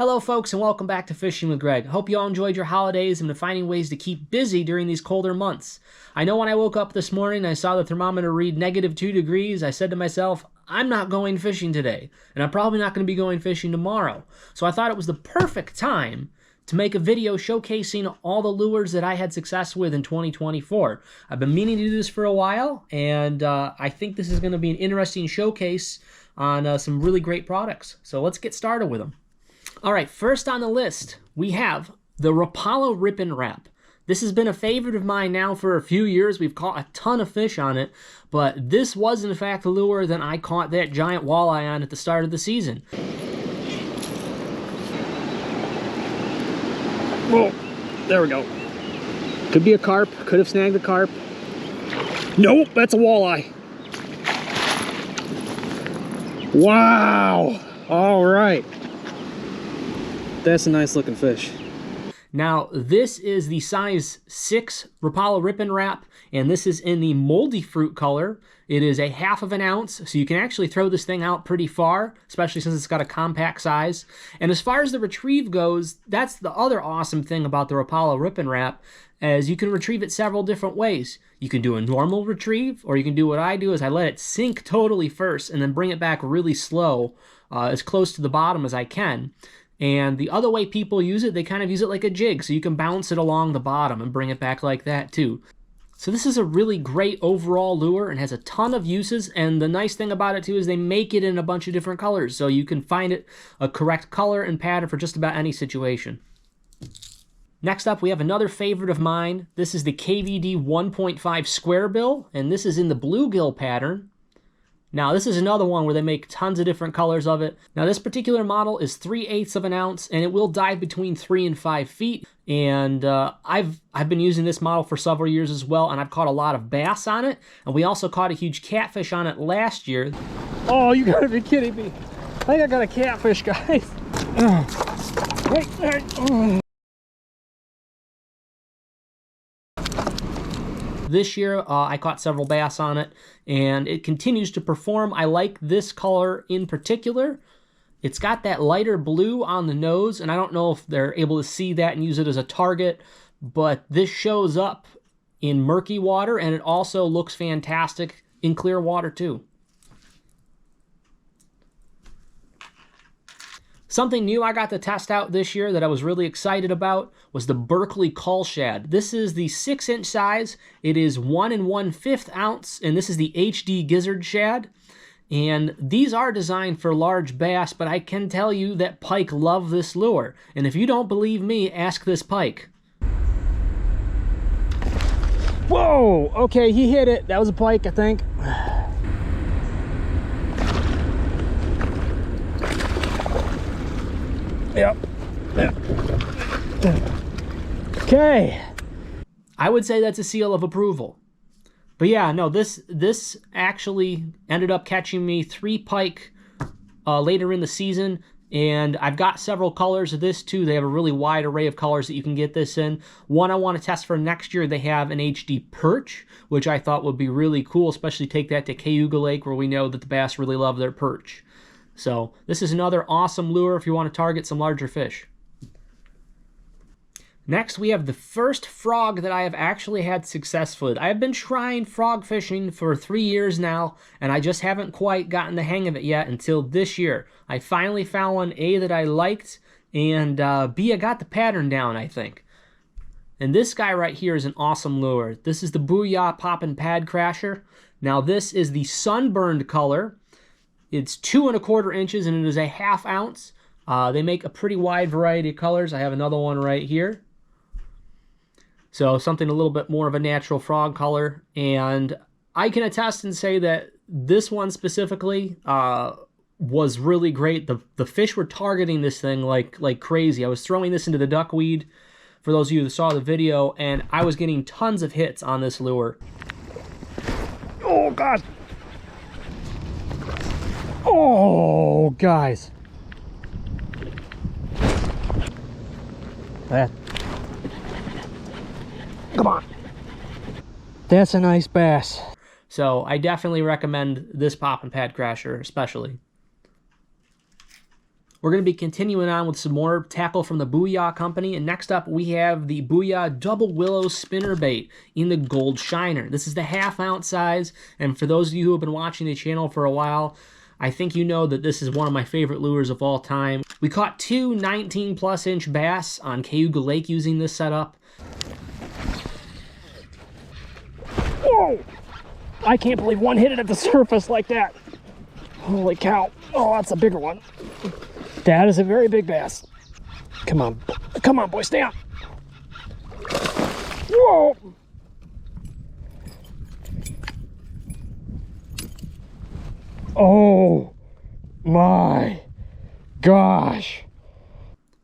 Hello folks and welcome back to Fishing with Greg. Hope you all enjoyed your holidays and been finding ways to keep busy during these colder months. I know when I woke up this morning I saw the thermometer read -2 degrees, I said to myself, I'm not going fishing today, and I'm probably not going to be going fishing tomorrow. So I thought it was the perfect time to make a video showcasing all the lures that I had success with in 2024. I've been meaning to do this for a while, and I think this is going to be an interesting showcase on some really great products. So let's get started with them. All right, first on the list, we have the Rapala Rip and Wrap. This has been a favorite of mine now for a few years. We've caught a ton of fish on it, but this was in fact the lure that I caught that giant walleye on at the start of the season. Whoa, there we go. Could be a carp, could have snagged the carp. Nope, that's a walleye. Wow, all right. That's a nice looking fish. Now, this is the size 6 Rapala Rip and Wrap, and this is in the moldy fruit color. It is a 1/2 ounce, so you can actually throw this thing out pretty far, especially since it's got a compact size. And as far as the retrieve goes, that's the other awesome thing about the Rapala Rip and Wrap, as you can retrieve it several different ways. You can do a normal retrieve, or you can do what I do, is I let it sink totally first and then bring it back really slow, as close to the bottom as I can. And the other way people use it, they kind of use it like a jig, so you can bounce it along the bottom and bring it back like that too. So this is a really great overall lure and has a ton of uses, and the nice thing about it too is they make it in a bunch of different colors, so you can find it a correct color and pattern for just about any situation. Next up, we have another favorite of mine. This is the KVD 1.5 Square Bill, and this is in the bluegill pattern. Now, this is another one where they make tons of different colors of it. Now, this particular model is 3/8 ounce, and it will dive between 3 and 5 feet. And I've been using this model for several years as well, and I've caught a lot of bass on it. And we also caught a huge catfish on it last year. Oh, you gotta be kidding me. I think I got a catfish, guys. This year, I caught several bass on it, and it continues to perform. I like this color in particular. It's got that lighter blue on the nose, and I don't know if they're able to see that and use it as a target, but this shows up in murky water, and it also looks fantastic in clear water too. Something new I got to test out this year that I was really excited about was the Berkeley Cull Shad. This is the 6-inch size. It is 1 1/5 ounce, and this is the HD Gizzard Shad. And these are designed for large bass, but I can tell you that pike love this lure. And if you don't believe me, ask this pike. Whoa, okay, he hit it. That was a pike, I think. Yep. Okay. I would say that's a seal of approval. But yeah, no, this actually ended up catching me 3 pike later in the season, and I've got several colors of this too. They have a really wide array of colors that you can get this in. One I want to test for next year, they have an HD perch, which I thought would be really cool, especially take that to Cayuga Lake where we know that the bass really love their perch. So this is another awesome lure if you want to target some larger fish. Next, we have the first frog that I have actually had success with. I have been trying frog fishing for 3 years now, and I just haven't quite gotten the hang of it yet until this year. I finally found one, A, that I liked, and B, I got the pattern down, I think. And this guy right here is an awesome lure. This is the Booyah Poppin' Pad Crasher. Now this is the sunburned color. It's 2 1/4 inches, and it is a 1/2 ounce. They make a pretty wide variety of colors. I have another one right here. So something a little bit more of a natural frog color. And I can attest and say that this one specifically was really great. The fish were targeting this thing like crazy. I was throwing this into the duckweed, for those of you that saw the video, and I was getting tons of hits on this lure. Oh, God. Oh, guys. Come on. That's a nice bass. So I definitely recommend this Poppin' Pad Crasher especially. We're going to be continuing on with some more tackle from the Booyah Company. And next up, we have the Booyah Double Willow Spinnerbait in the Gold Shiner. This is the 1/2 ounce size. And for those of you who have been watching the channel for a while, I think you know that this is one of my favorite lures of all time. We caught 2 19+ inch bass on Cayuga Lake using this setup. Whoa! I can't believe one hit it at the surface like that. Holy cow. Oh, that's a bigger one. That is a very big bass. Come on. Come on, boy, stay on. Whoa! Oh my gosh.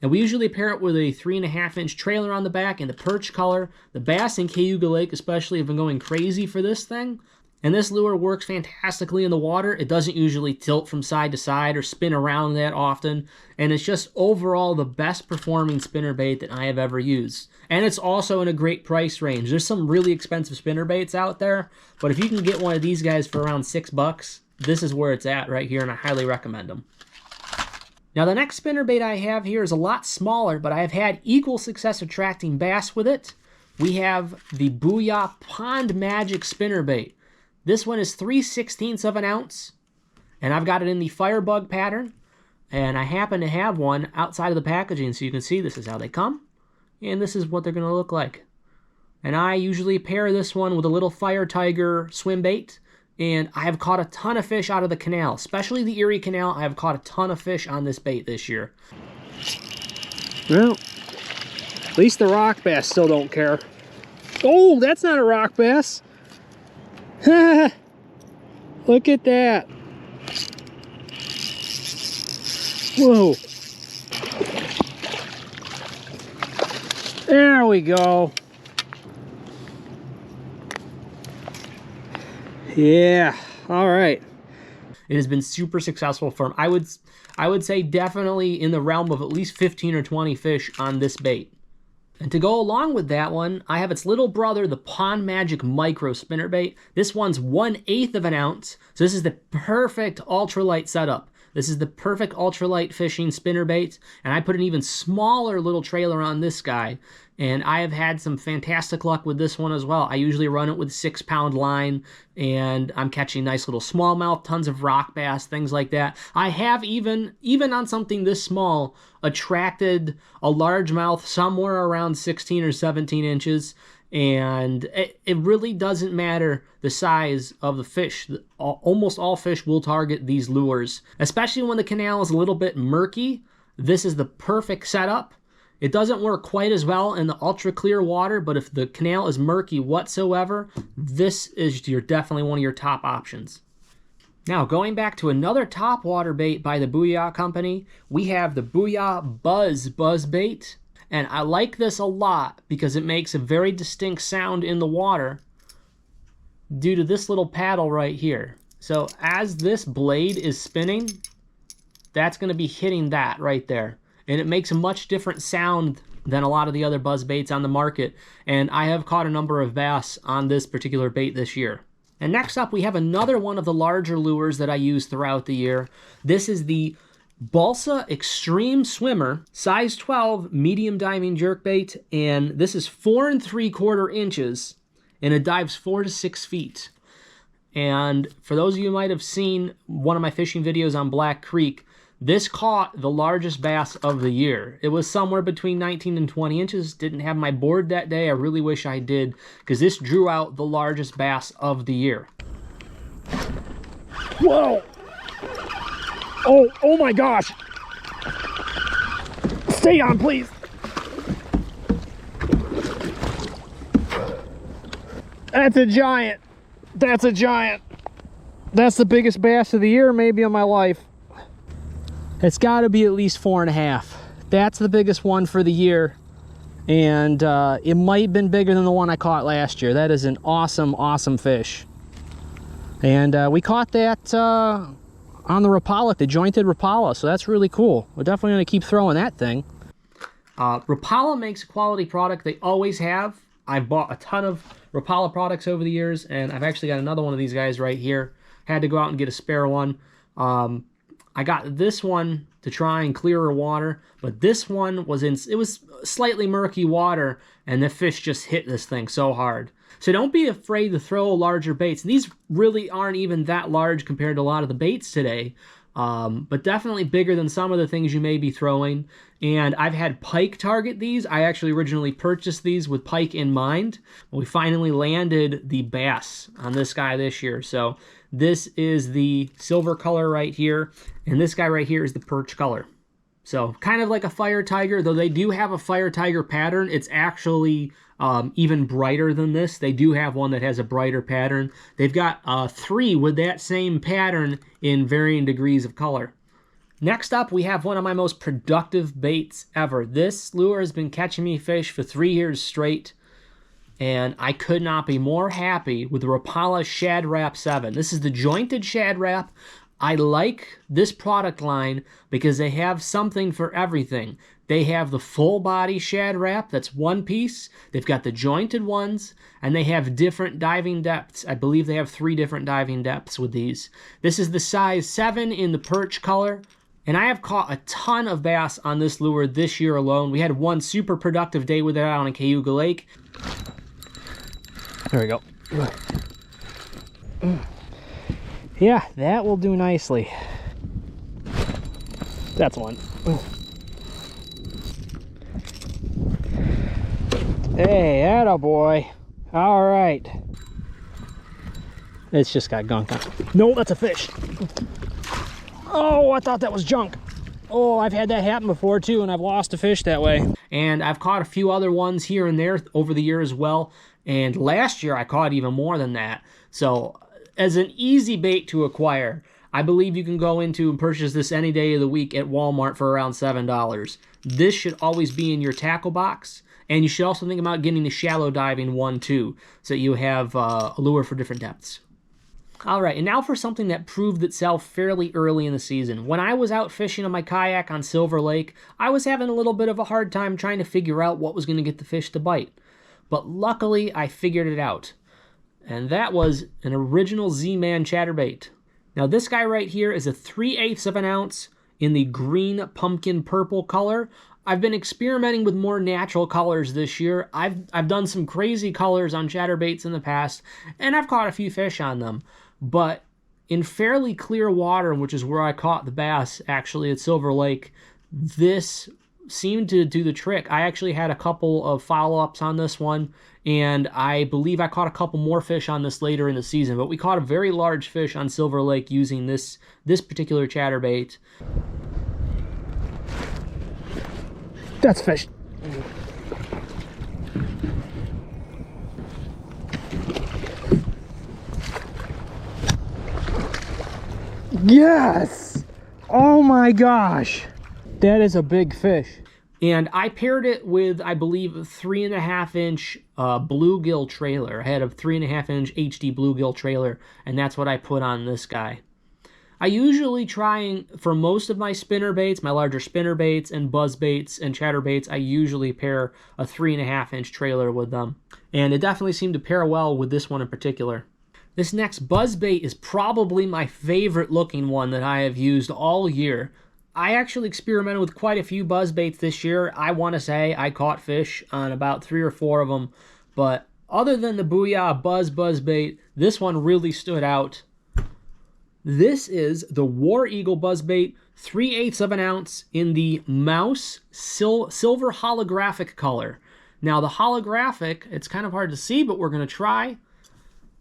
And we usually pair it with a 3.5 inch trailer on the back in the perch color. The bass in Cayuga Lake especially have been going crazy for this thing. And this lure works fantastically in the water. It doesn't usually tilt from side to side or spin around that often. And it's just overall the best performing spinnerbait that I have ever used. And it's also in a great price range. There's some really expensive spinnerbaits out there, but if you can get one of these guys for around $6, this is where it's at right here, and I highly recommend them. Now the next spinnerbait I have here is a lot smaller, but I have had equal success attracting bass with it. We have the Booyah Pond Magic spinnerbait. This one is 3/16 of an ounce, and I've got it in the Firebug pattern, and I happen to have one outside of the packaging, so you can see this is how they come, and this is what they're going to look like. And I usually pair this one with a little Fire Tiger swim bait, and I have caught a ton of fish out of the canal, especially the Erie Canal. I have caught a ton of fish on this bait this year. Well, at least the rock bass still don't care. Oh, that's not a rock bass. Look at that. Whoa. There we go. Yeah, all right. It has been super successful for him. I would say definitely in the realm of at least 15 or 20 fish on this bait. And to go along with that one, I have its little brother, the Pond Magic Micro Spinnerbait. This one's 1/8 of an ounce, so this is the perfect ultralight setup. This is the perfect ultralight fishing spinnerbait, and I put an even smaller little trailer on this guy, and I have had some fantastic luck with this one as well. I usually run it with 6-pound line, and I'm catching nice little smallmouth, tons of rock bass, things like that. I have even on something this small, attracted a largemouth somewhere around 16 or 17 inches, and it really doesn't matter the size of the fish. Almost all fish will target these lures, especially when the canal is a little bit murky. This is the perfect setup. It doesn't work quite as well in the ultra clear water, but if the canal is murky whatsoever, this is definitely one of your top options. Now, going back to another top water bait by the Booyah Company, we have the Booyah Buzz bait. And I like this a lot because it makes a very distinct sound in the water due to this little paddle right here. So as this blade is spinning, that's going to be hitting that right there. And it makes a much different sound than a lot of the other buzz baits on the market. And I have caught a number of bass on this particular bait this year. And next up, we have another one of the larger lures that I use throughout the year. This is the Balsa Extreme Swimmer, size 12, medium diving jerkbait, and this is 4 3/4 inches, and it dives 4 to 6 feet. And for those of you who might have seen one of my fishing videos on Black Creek, this caught the largest bass of the year. It was somewhere between 19 and 20 inches. Didn't have my board that day. I really wish I did, because this drew out the largest bass of the year. Whoa! Oh my gosh! Stay on, please! That's a giant! That's a giant! That's the biggest bass of the year, maybe, of my life. It's got to be at least 4.5. That's the biggest one for the year. And it might have been bigger than the one I caught last year. That is an awesome, awesome fish. And we caught that on the Rapala, the jointed Rapala, so that's really cool. We're definitely going to keep throwing that thing. Rapala makes a quality product. They always have. I've bought a ton of Rapala products over the years, and I've actually got another one of these guys right here. Had to go out and get a spare one. I got this one to try and clearer water, but this one was it was slightly murky water, and the fish just hit this thing so hard. So don't be afraid to throw larger baits. These really aren't even that large compared to a lot of the baits today, but definitely bigger than some of the things you may be throwing. And I've had pike target these. I actually originally purchased these with pike in mind. We finally landed the bass on this guy this year. So this is the silver color right here, and this guy right here is the perch color. So kind of like a fire tiger, though they do have a fire tiger pattern. It's actually even brighter than this. They do have one that has a brighter pattern. They've got 3 with that same pattern in varying degrees of color. Next up, we have one of my most productive baits ever. This lure has been catching me fish for 3 years straight, and I could not be more happy with the Rapala Shad Rap 7. This is the jointed Shad Rap. I like this product line because they have something for everything. They have the full body Shad Rap, that's one piece. They've got the jointed ones, and they have different diving depths. I believe they have 3 different diving depths with these. This is the size 7 in the perch color, and I have caught a ton of bass on this lure this year alone. We had one super productive day with it out on Cayuga Lake. There we go. Yeah, that will do nicely. That's one. Hey, attaboy. All right. It's just got gunk on it. No, that's a fish. Oh, I thought that was junk. Oh, I've had that happen before too, and I've lost a fish that way. And I've caught a few other ones here and there over the year as well. And last year I caught even more than that. So as an easy bait to acquire, I believe you can go into and purchase this any day of the week at Walmart for around $7. This should always be in your tackle box. And you should also think about getting the shallow diving one too, so that you have a lure for different depths. All right, and now for something that proved itself fairly early in the season. When I was out fishing on my kayak on Silver Lake, I was having a little bit of a hard time trying to figure out what was going to get the fish to bite. But luckily, I figured it out. And that was an original Z-Man chatterbait. Now this guy right here is a 3/8 of an ounce in the green pumpkin purple color. I've been experimenting with more natural colors this year. I've done some crazy colors on chatterbaits in the past, and I've caught a few fish on them. But in fairly clear water, which is where I caught the bass actually at Silver Lake, this seemed to do the trick. I actually had a couple of follow-ups on this one, and I believe I caught a couple more fish on this later in the season. But we caught a very large fish on Silver Lake using this particular chatterbait. That's fish. Yes! Oh my gosh! That is a big fish. And I paired it with, I believe, a 3.5-inch bluegill trailer. I had a 3.5-inch HD bluegill trailer, and that's what I put on this guy. I usually try, for most of my spinner baits, my larger spinner baits and buzz baits and chatter baits, I usually pair a 3.5-inch trailer with them. And it definitely seemed to pair well with this one in particular. This next buzz bait is probably my favorite looking one that I have used all year. I actually experimented with quite a few buzz baits this year. I want to say I caught fish on about 3 or 4 of them. But other than the Booyah buzz bait, this one really stood out. This is the War Eagle buzzbait, 3/8 of an ounce in the mouse silver holographic color. Now the holographic, it's kind of hard to see, but we're going to try.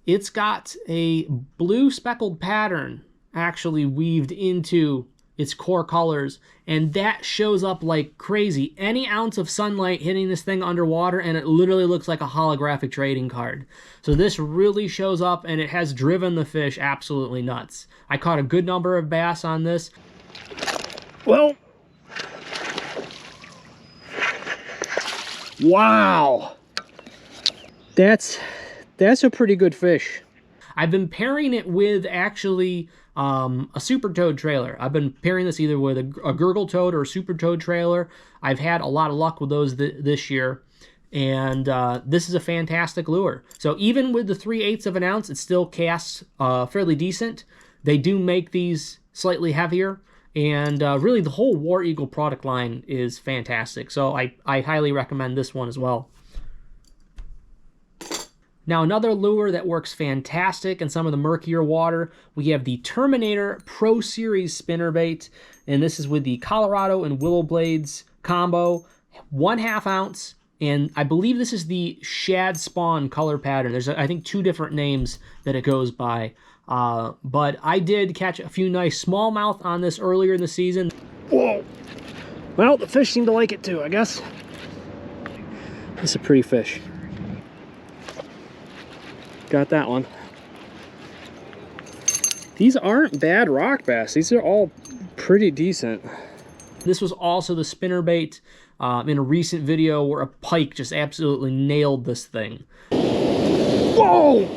It's got a blue speckled pattern actually weaved into its core colors, and that shows up like crazy. Any ounce of sunlight hitting this thing underwater, and it literally looks like a holographic trading card. So this really shows up, and it has driven the fish absolutely nuts. I caught a good number of bass on this. Well, wow, that's a pretty good fish. I've been pairing it with actually a super toad trailer. I've been pairing this either with a gurgle toad or a super toad trailer. I've had a lot of luck with those this year, and this is a fantastic lure. So even with the 3/8 of an ounce, it still casts fairly decent. They do make these slightly heavier, And really, the whole War Eagle product line is fantastic. So I highly recommend this one as well. Now, another lure that works fantastic in some of the murkier water, we have the Terminator Pro Series spinnerbait. And this is with the Colorado and Willow Blades combo, 1/2 ounce. And I believe this is the shad spawn color pattern. There's, I think, 2 different names that it goes by. But I did catch a few nice smallmouth on this earlier in the season. Whoa! Well, the fish seem to like it too, I guess. This is a pretty fish. Got that one. These aren't bad rock bass. These are all pretty decent. This was also the spinnerbait in a recent video where a pike just absolutely nailed this thing. Whoa!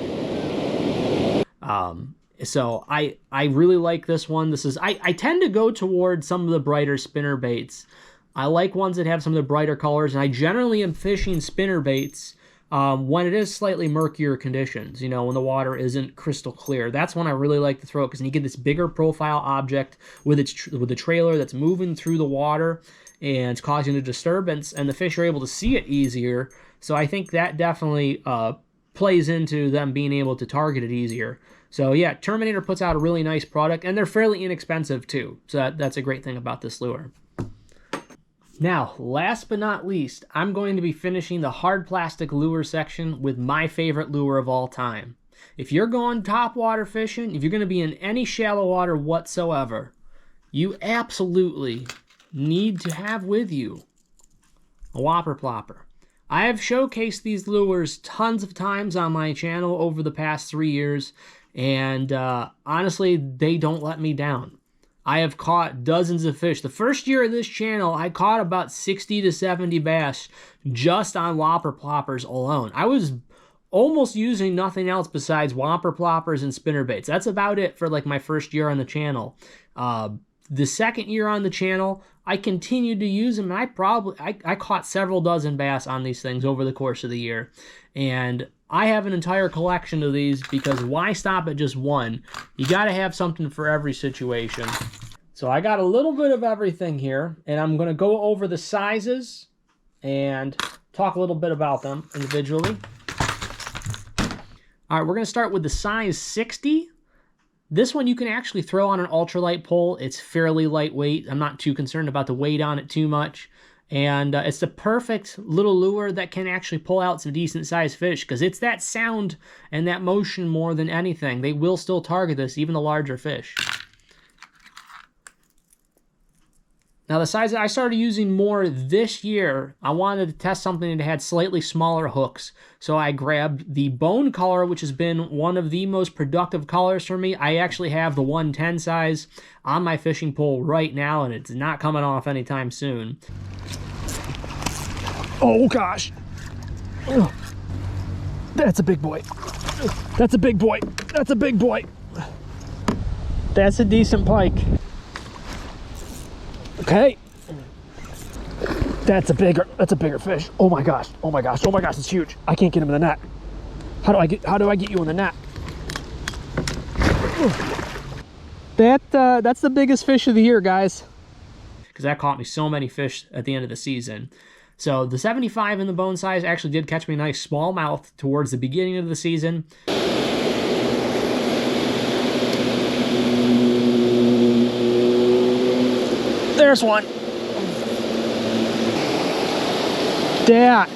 So I really like this one. This is I tend to go toward some of the brighter spinnerbaits. I like ones that have some of the brighter colors, and I generally am fishing spinnerbaits when it is slightly murkier conditions, you know, when the water isn't crystal clear. That's when I really like to throw it, because you get this bigger profile object with the trailer that's moving through the water and it's causing a disturbance, and the fish are able to see it easier. So I think that definitely plays into them being able to target it easier. So yeah, Terminator puts out a really nice product, and they're fairly inexpensive too. So that's a great thing about this lure. Now, last but not least, I'm going to be finishing the hard plastic lure section with my favorite lure of all time. If you're going topwater fishing, if you're going to be in any shallow water whatsoever, you absolutely need to have with you a whopper plopper. I have showcased these lures tons of times on my channel over the past 3 years, and honestly, they don't let me down. I have caught dozens of fish. The first year of this channel, I caught about 60 to 70 bass just on whopper ploppers alone. I was almost using nothing else besides whopper ploppers and spinnerbaits. That's about it for like my first year on the channel. The second year on the channel, I continued to use them, and I caught several dozen bass on these things over the course of the year. And I have an entire collection of these, because why stop at just one? You got to have something for every situation. So I got a little bit of everything here, and I'm going to go over the sizes and talk a little bit about them individually. All right, we're going to start with the size 60. This one you can actually throw on an ultralight pole. It's fairly lightweight. I'm not too concerned about the weight on it too much. And it's the perfect little lure that can actually pull out some decent sized fish, because it's that sound and that motion more than anything. They will still target this, even the larger fish. Now, the size that I started using more this year, I wanted to test something that had slightly smaller hooks. So I grabbed the bone color, which has been one of the most productive colors for me. I actually have the 110 size on my fishing pole right now, and it's not coming off anytime soon. Oh gosh. Ugh. That's a big boy. That's a big boy. That's a big boy. That's a decent pike. Okay. That's a bigger fish. Oh my gosh. Oh my gosh. Oh my gosh, it's huge. I can't get him in the net. How do I get you in the net? That's the biggest fish of the year, guys. Because that caught me so many fish at the end of the season. So the 75 in the bone size actually did catch me a nice smallmouth towards the beginning of the season. There's one. That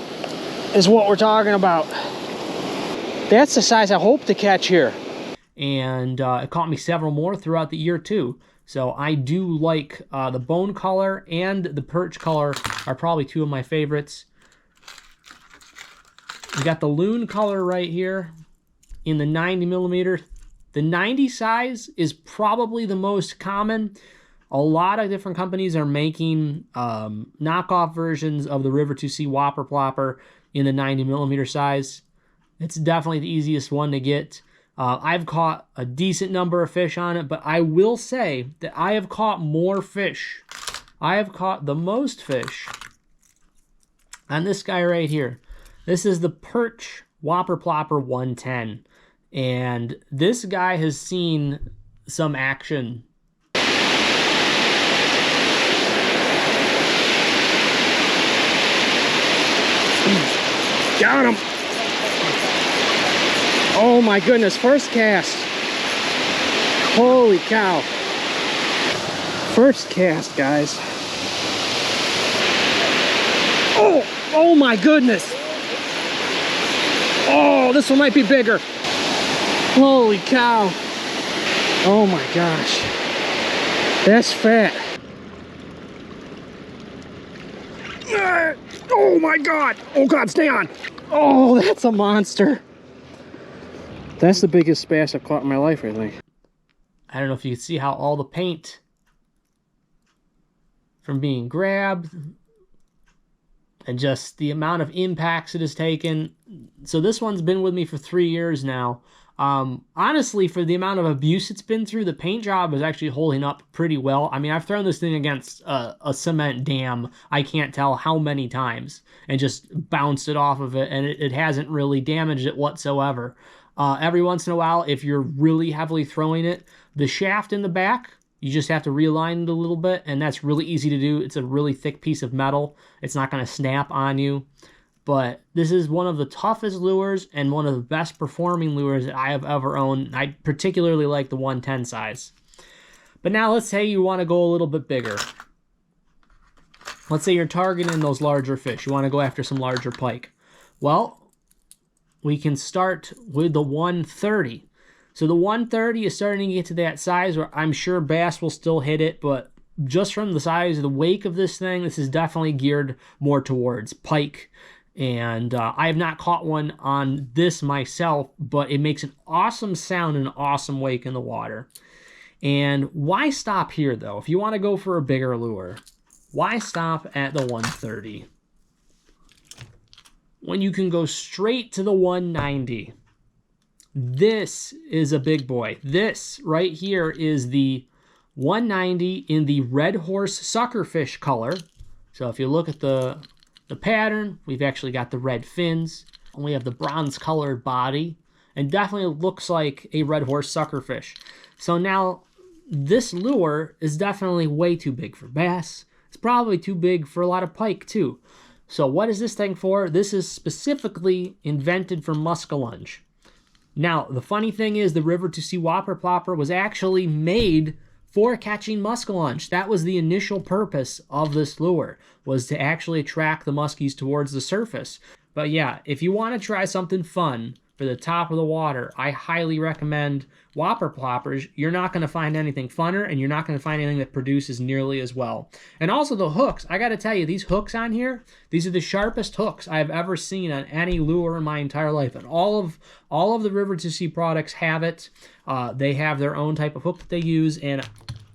is what we're talking about. That's the size I hope to catch here. And it caught me several more throughout the year too. So I do like the bone color and the perch color are probably 2 of my favorites. We got the loon color right here in the 90 millimeter. The 90 size is probably the most common. A lot of different companies are making knockoff versions of the River to Sea Whopper Plopper in the 90 millimeter size. It's definitely the easiest one to get. I've caught a decent number of fish on it, but I will say that I have caught more fish. I have caught the most fish on this guy right here. This is the Perch Whopper Plopper 110. And this guy has seen some action. Got him. Oh my goodness, first cast. Holy cow. First cast, guys. Oh my goodness. Oh, this one might be bigger. Holy cow. Oh my gosh. That's fat. Oh my God. Oh God, stay on. Oh, that's a monster. That's the biggest bass I've caught in my life, I think. I don't know if you can see how all the paint from being grabbed and just the amount of impacts it has taken. So this one's been with me for 3 years now. Honestly, for the amount of abuse it's been through, the paint job is actually holding up pretty well. I mean, I've thrown this thing against a cement dam, I can't tell how many times, and just bounced it off of it, and it hasn't really damaged it whatsoever. Every once in a while, if you're really heavily throwing it, the shaft in the back, you just have to realign it a little bit, and that's really easy to do. It's a really thick piece of metal. It's not going to snap on you. But this is one of the toughest lures and one of the best performing lures that I have ever owned. I particularly like the 110 size. But now let's say you want to go a little bit bigger. Let's say you're targeting those larger fish. You want to go after some larger pike. Well, we can start with the 130. So the 130 is starting to get to that size where I'm sure bass will still hit it, but just from the size of the wake of this thing, this is definitely geared more towards pike. And I have not caught one on this myself, but it makes an awesome sound and an awesome wake in the water. And why stop here, though? If you want to go for a bigger lure, why stop at the 130 when you can go straight to the 190? This is a big boy. This right here is the 190 in the red horse suckerfish color. So if you look at the pattern, we've actually got the red fins, and we have the bronze colored body, and definitely looks like a red horse suckerfish. So now this lure is definitely way too big for bass. It's probably too big for a lot of pike too. So what is this thing for? This is specifically invented for muskellunge. Now, the funny thing is the River to Sea Whopper Plopper was actually made for catching muskellunge. That was the initial purpose of this lure, was to actually attract the muskies towards the surface. But yeah, if you want to try something fun for the top of the water, I highly recommend Whopper Ploppers. You're not going to find anything funner, and you're not going to find anything that produces nearly as well. And also the hooks. I got to tell you, these hooks on here, these are the sharpest hooks I've ever seen on any lure in my entire life. And all of the River to Sea products have it. They have their own type of hook that they use, and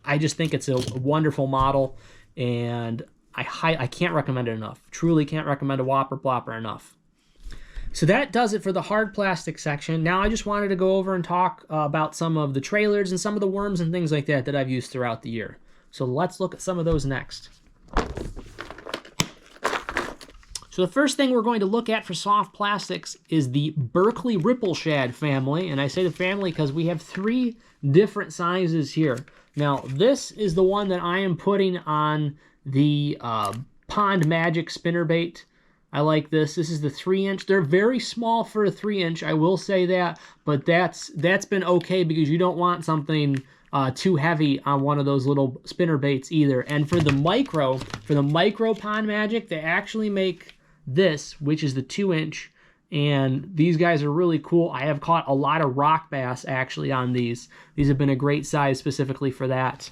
I just think it's a wonderful model, and I can't recommend it enough. Truly can't recommend a Whopper Plopper enough. So that does it for the hard plastic section. Now I just wanted to go over and talk about some of the trailers and some of the worms and things like that I've used throughout the year. So let's look at some of those next. So the first thing we're going to look at for soft plastics is the Berkeley Ripple Shad family. And I say the family because we have 3 different sizes here. Now this is the one that I am putting on the Pond Magic spinnerbait. I like this. This is the 3-inch. They're very small for a 3-inch, I will say that, but that's been okay because you don't want something too heavy on one of those little spinner baits either. And for the micro Pond Magic, they actually make this, which is the 2-inch, and these guys are really cool. I have caught a lot of rock bass actually on these. These have been a great size specifically for that.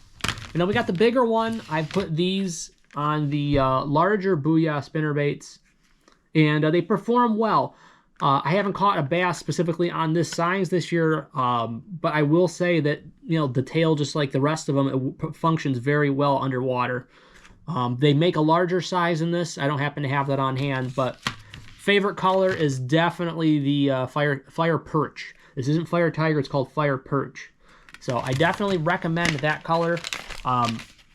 And then we got the bigger one. I've put these on the larger Booyah spinnerbaits, and they perform well. I haven't caught a bass specifically on this size this year, but I will say that, you know, the tail, just like the rest of them, it functions very well underwater. They make a larger size in this. I don't happen to have that on hand, but favorite color is definitely the Fire Perch. This isn't Fire Tiger, it's called Fire Perch. So I definitely recommend that color.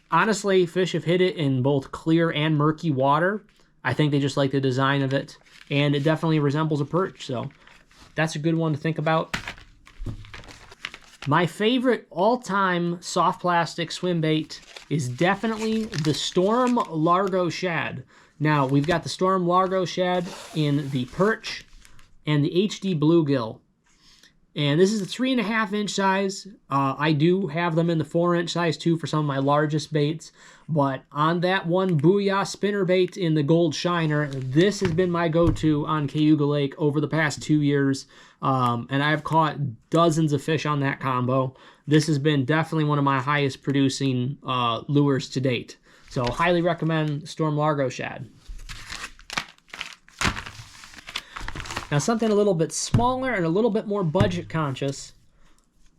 Honestly, fish have hit it in both clear and murky water. I think they just like the design of it, and it definitely resembles a perch, so that's a good one to think about. My favorite all-time soft plastic swim bait is definitely the Storm Largo Shad. Now, we've got the Storm Largo Shad in the perch and the HD Bluegill. And this is a 3.5-inch size. I do have them in the 4-inch size too for some of my largest baits. But on that one Booyah spinner bait in the Gold Shiner, this has been my go-to on Cayuga Lake over the past 2 years. And I've caught dozens of fish on that combo. This has been definitely one of my highest producing lures to date. So highly recommend Storm Largo Shad. Now something a little bit smaller and a little bit more budget conscious.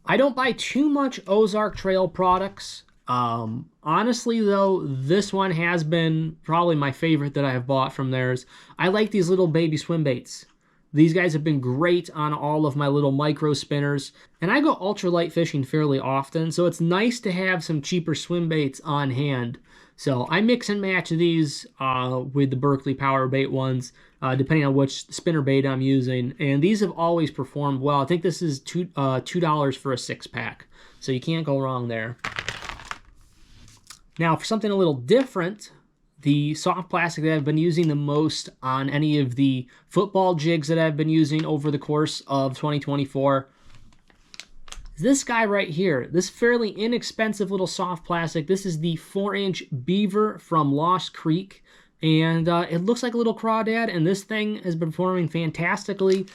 I don't buy too much Ozark Trail products. Honestly though, this one has been probably my favorite that I have bought from theirs. I like these little baby swim baits. These guys have been great on all of my little micro spinners. And I go ultralight fishing fairly often, so it's nice to have some cheaper swim baits on hand. So I mix and match these with the Berkley Power Bait ones, depending on which spinner bait I'm using. And these have always performed well. I think this is $2 for a 6-pack. So you can't go wrong there. Now for something a little different, the soft plastic that I've been using the most on any of the football jigs that I've been using over the course of 2024 is this guy right here. This fairly inexpensive little soft plastic. This is the 4-inch Beaver from Lost Creek. And it looks like a little crawdad, and this thing has been performing fantastically.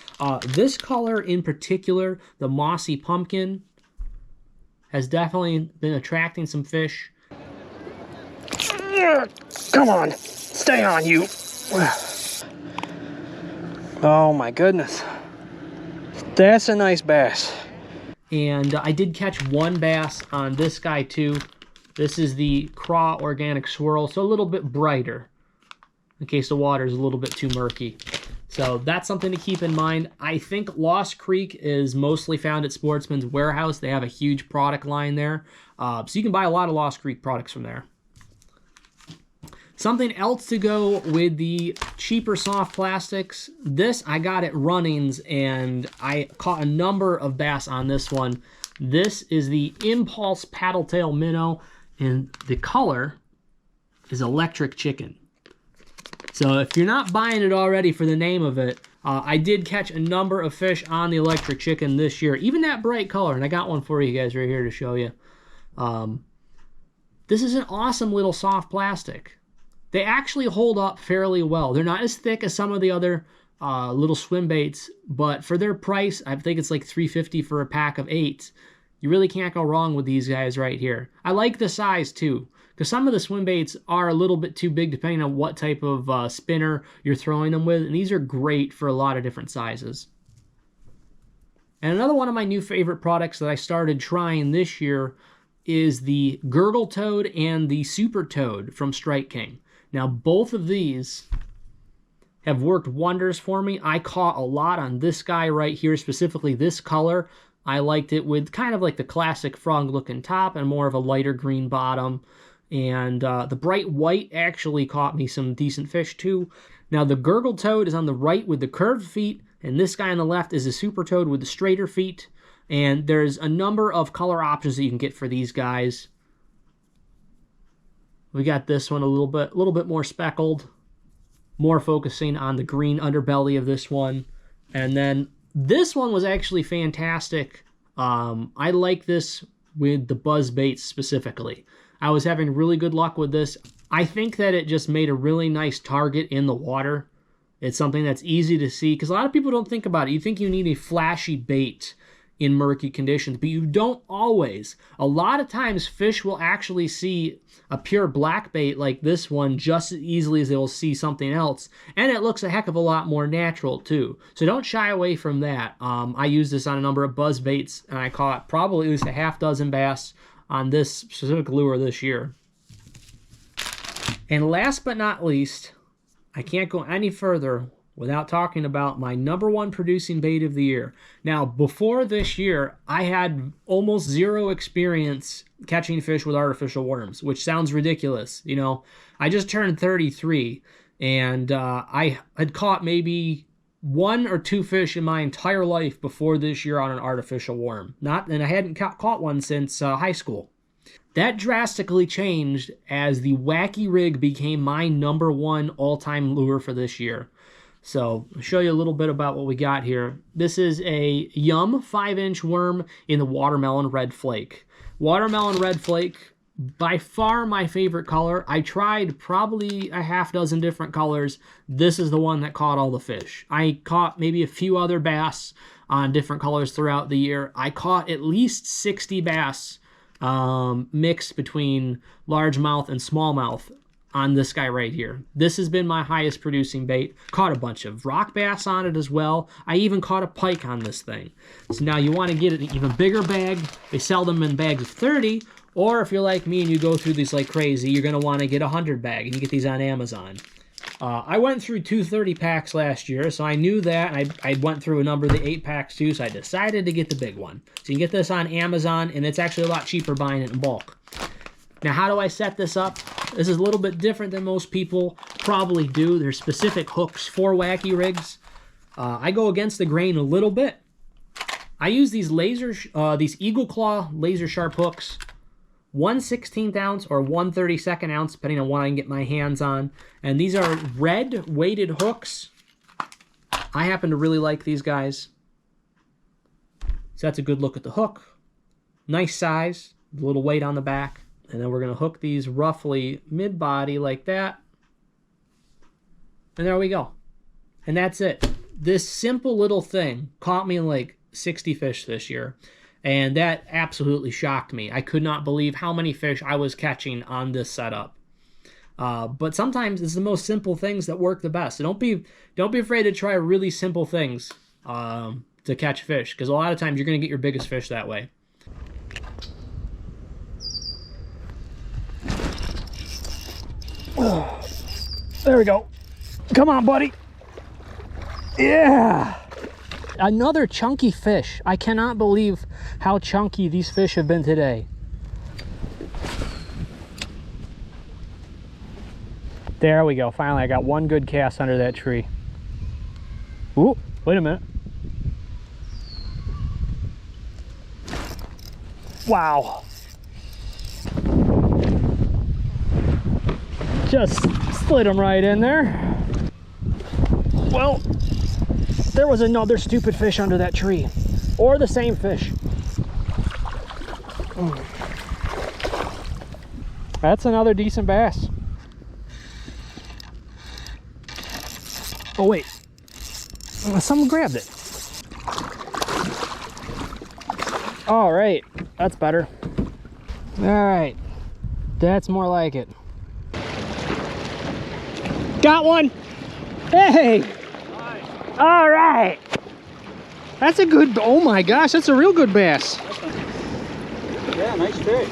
This color in particular, the Mossy Pumpkin, has definitely been attracting some fish. Come on, stay on, you. Oh my goodness. That's a nice bass. And I did catch one bass on this guy too. This is the Craw Organic Swirl, so a little bit brighter in case the water is a little bit too murky. So that's something to keep in mind. I think Lost Creek is mostly found at Sportsman's Warehouse. They have a huge product line there. So you can buy a lot of Lost Creek products from there. Something else to go with the cheaper soft plastics. This I got at Runnings, and I caught a number of bass on this one. This is the Impulse Paddletail Minnow, and the color is Electric Chicken. So if you're not buying it already for the name of it, I did catch a number of fish on the Electric Chicken this year. Even that bright color, and I got one for you guys right here to show you. This is an awesome little soft plastic. They actually hold up fairly well. They're not as thick as some of the other little swim baits, but for their price, I think it's like $3.50 for a pack of 8. You really can't go wrong with these guys right here. I like the size too, because some of the swim baits are a little bit too big depending on what type of spinner you're throwing them with, and these are great for a lot of different sizes. And another one of my new favorite products that I started trying this year is the Gurgle Toad and the Super Toad from Strike King. Now, both of these have worked wonders for me. I caught a lot on this guy right here, specifically this color. I liked it with kind of like the classic frog-looking top and more of a lighter green bottom. And the bright white actually caught me some decent fish too. Now, the Gurgle Toad is on the right with the curved feet, and this guy on the left is a Super Toad with the straighter feet. And there's a number of color options that you can get for these guys. We got this one a little bit more speckled, more focusing on the green underbelly of this one. And then this one was actually fantastic. I like this with the buzz baits specifically. I was having really good luck with this. I think that it just made a really nice target in the water. It's something that's easy to see because a lot of people don't think about it. You think you need a flashy bait in murky conditions, but you don't always. A lot of times fish will actually see a pure black bait like this one just as easily as they will see something else, and it looks a heck of a lot more natural too. So don't shy away from that. I used this on a number of buzz baits, and I caught probably at least a half dozen bass on this specific lure this year. And last but not least, I can't go any further without talking about my #1 producing bait of the year. Now, before this year, I had almost zero experience catching fish with artificial worms, which sounds ridiculous. You know, I just turned 33, and I had caught maybe 1 or 2 fish in my entire life before this year on an artificial worm. And I hadn't caught one since high school. That drastically changed as the Wacky Rig became my #1 all-time lure for this year. So I'll show you a little bit about what we got here. This is a Yum 5-inch worm in the Watermelon Red Flake. Watermelon Red Flake, by far my favorite color. I tried probably a half dozen different colors. This is the one that caught all the fish. I caught maybe a few other bass on different colors throughout the year. I caught at least 60 bass mixed between largemouth and smallmouth on this guy right here. This has been my highest producing bait. Caught a bunch of rock bass on it as well. I even caught a pike on this thing. So now you want to get an even bigger bag. They sell them in bags of 30, or if you're like me and you go through these like crazy, you're going to want to get a 100 bag, and you get these on Amazon. I went through 230 packs last year, so I knew that, and I went through a number of the 8 packs too, so I decided to get the big one. So you can get this on Amazon, and it's actually a lot cheaper buying it in bulk. Now, how do I set this up? This is a little bit different than most people probably do. There's specific hooks for Wacky Rigs. I go against the grain a little bit. I use these these Eagle Claw laser sharp hooks, 1/16 ounce or 1/32 ounce, depending on what I can get my hands on. And these are red weighted hooks. I happen to really like these guys. So that's a good look at the hook. Nice size, a little weight on the back. And then we're going to hook these roughly mid-body like that. And there we go. And that's it. This simple little thing caught me like 60 fish this year. And that absolutely shocked me. I could not believe how many fish I was catching on this setup. But sometimes it's the most simple things that work the best. So don't be afraid to try really simple things to catch fish, because a lot of times you're going to get your biggest fish that way. Oh, there we go. Come on, buddy. Yeah. Another chunky fish. I cannot believe how chunky these fish have been today. There we go. Finally, I got one good cast under that tree. Ooh, wait a minute. Wow. Just slid them right in there. Well, there was another stupid fish under that tree. Or the same fish. That's another decent bass. Oh wait, someone grabbed it. All right, that's better. All right, that's more like it. Got one. Hey. Nice. All right. That's a good, oh my gosh, that's a real good bass. Yeah, nice fish.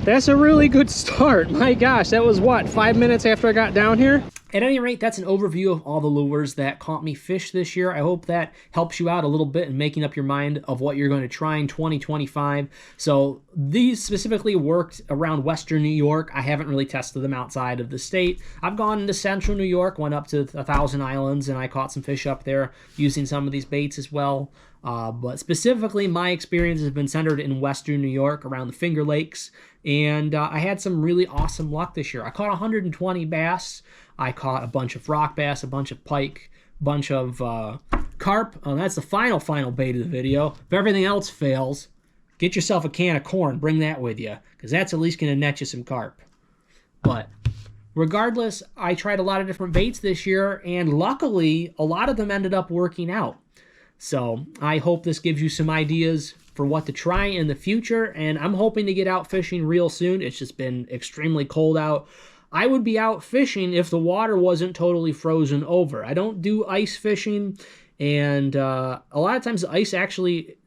That's a really good start. My gosh, that was what, 5 minutes after I got down here? At any rate, that's an overview of all the lures that caught me fish this year. I hope that helps you out a little bit in making up your mind of what you're going to try in 2025. So these specifically worked around Western New York. I haven't really tested them outside of the state. I've gone into Central New York, went up to 1,000 Islands, and I caught some fish up there using some of these baits as well. But specifically, my experience has been centered in Western New York around the Finger Lakes, and I had some really awesome luck this year. I caught 120 bass. I caught a bunch of rock bass, a bunch of pike, a bunch of carp. That's the final bait of the video. If everything else fails, get yourself a can of corn. Bring that with you, because that's at least going to net you some carp. But regardless, I tried a lot of different baits this year, and luckily, a lot of them ended up working out. So I hope this gives you some ideas for what to try in the future, and I'm hoping to get out fishing real soon. It's just been extremely cold out. I would be out fishing if the water wasn't totally frozen over. I don't do ice fishing, and a lot of times the ice actually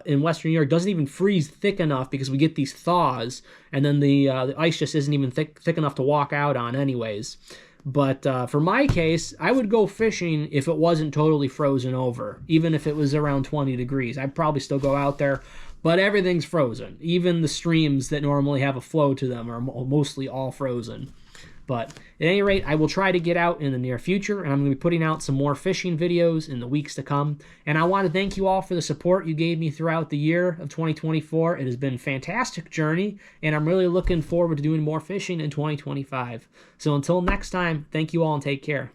in Western New York doesn't even freeze thick enough because we get these thaws, and then the ice just isn't even thick enough to walk out on anyways. But for my case, I would go fishing if it wasn't totally frozen over, even if it was around 20 degrees. I'd probably still go out there, but everything's frozen. Even the streams that normally have a flow to them are mostly all frozen. But at any rate, I will try to get out in the near future, and I'm going to be putting out some more fishing videos in the weeks to come. And I want to thank you all for the support you gave me throughout the year of 2024. It has been a fantastic journey, and I'm really looking forward to doing more fishing in 2025. So until next time, thank you all and take care.